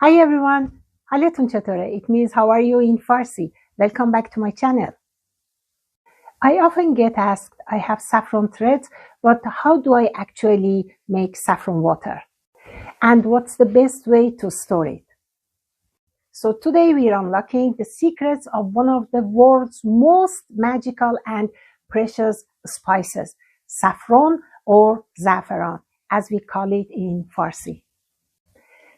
Hi everyone. حالتون چطوره? It means how are you in Farsi. Welcome back to my channel. I often get asked, I have saffron threads, but how do I actually make saffron water? And what's the best way to store it? So today we are unlocking the secrets of one of the world's most magical and precious spices, saffron or za'fran, as we call it in Farsi.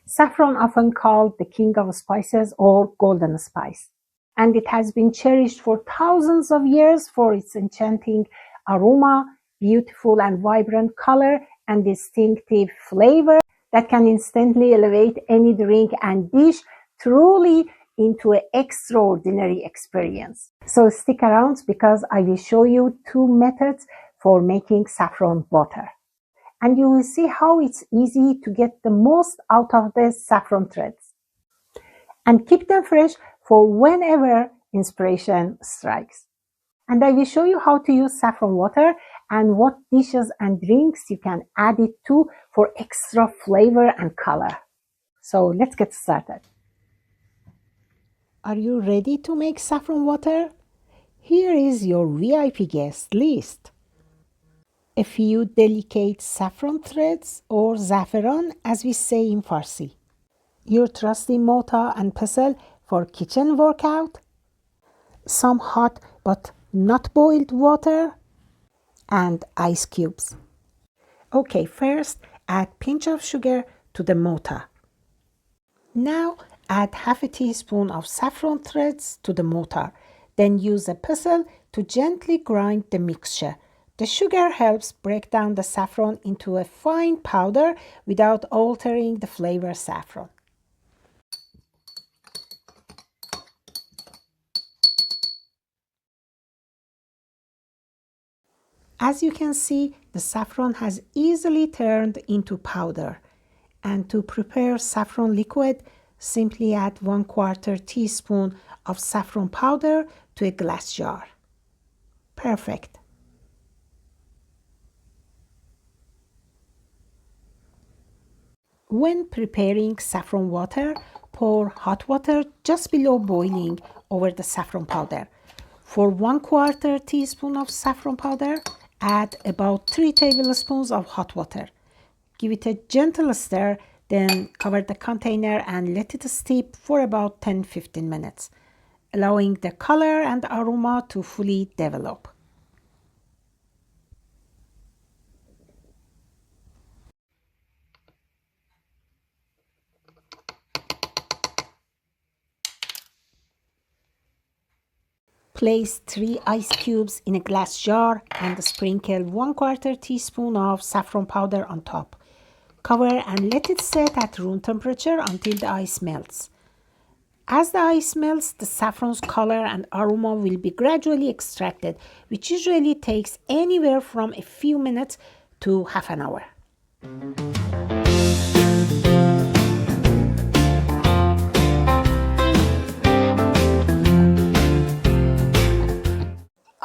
Saffron, often called the king of spices or golden spice, and it has been cherished for thousands of years for its enchanting aroma, beautiful and vibrant color, and distinctive flavor that can instantly elevate any drink and dish truly into an extraordinary experience. So stick around because I will show you two methods for making saffron water. And you will see how it's easy to get the most out of the saffron threads. And keep them fresh for whenever inspiration strikes. And I will show you how to use saffron water and what dishes and drinks you can add it to for extra flavor and color. So let's get started. Are you ready to make saffron water? Here is your VIP guest list. A few delicate saffron threads or za'fran as we say in Farsi. Your trusty mortar and pestle for kitchen workout. Some hot but not boiled water. And ice cubes. Okay, first add pinch of sugar to the mortar. Now add half a teaspoon of saffron threads to the mortar. Then use a pestle to gently grind the mixture. The sugar helps break down the saffron into a fine powder without altering the flavor saffron. As you can see, the saffron has easily turned into powder. And to prepare saffron liquid, simply add 1/4 teaspoon of saffron powder to a glass jar. Perfect. When preparing saffron water, pour hot water just below boiling over the saffron powder. For 1/4 teaspoon of saffron powder, add about 3 tablespoons of hot water. Give it a gentle stir, then cover the container and let it steep for about 10-15 minutes, allowing the color and aroma to fully develop. Place 3 ice cubes in a glass jar and sprinkle 1/4 teaspoon of saffron powder on top. Cover and let it set at room temperature until the ice melts. As the ice melts, the saffron's color and aroma will be gradually extracted, which usually takes anywhere from a few minutes to half an hour.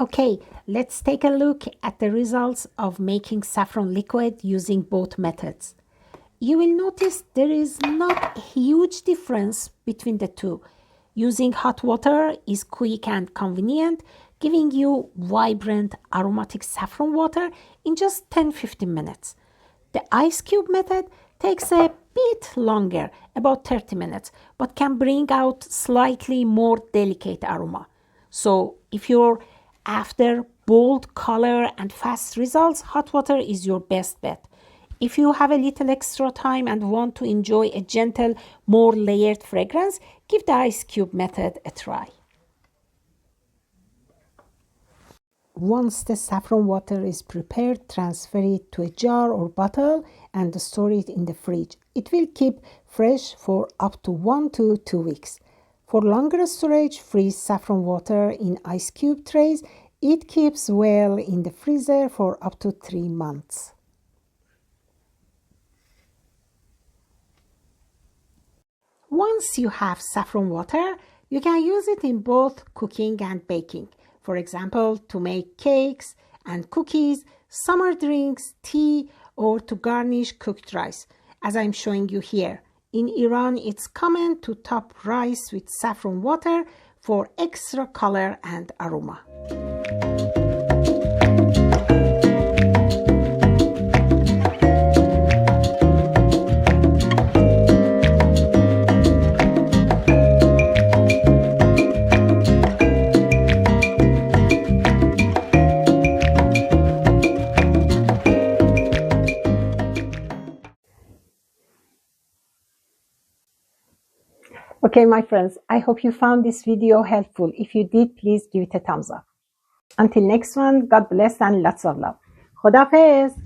Okay, let's take a look at the results of making saffron liquid using both methods. You will notice there is not a huge difference between the two. Using hot water is quick and convenient, giving you vibrant aromatic saffron water in just 10-15 minutes. The ice cube method takes a bit longer, about 30 minutes, but can bring out slightly more delicate aroma. So if you're after bold color and fast results, hot water is your best bet. If you have a little extra time and want to enjoy a gentle, more layered fragrance, give the ice cube method a try. Once the saffron water is prepared, transfer it to a jar or bottle and store it in the fridge. It will keep fresh for up to 1 to 2 weeks. For longer storage, freeze saffron water in ice cube trays. It keeps well in the freezer for up to 3 months. Once you have saffron water, you can use it in both cooking and baking. For example, to make cakes and cookies, summer drinks, tea, or to garnish cooked rice, as I'm showing you here. In Iran, it's common to top rice with saffron water for extra color and aroma. Okay, my friends, I hope you found this video helpful. If you did, please give it a thumbs up. Until next one, God bless and lots of love. Khuda Hafiz.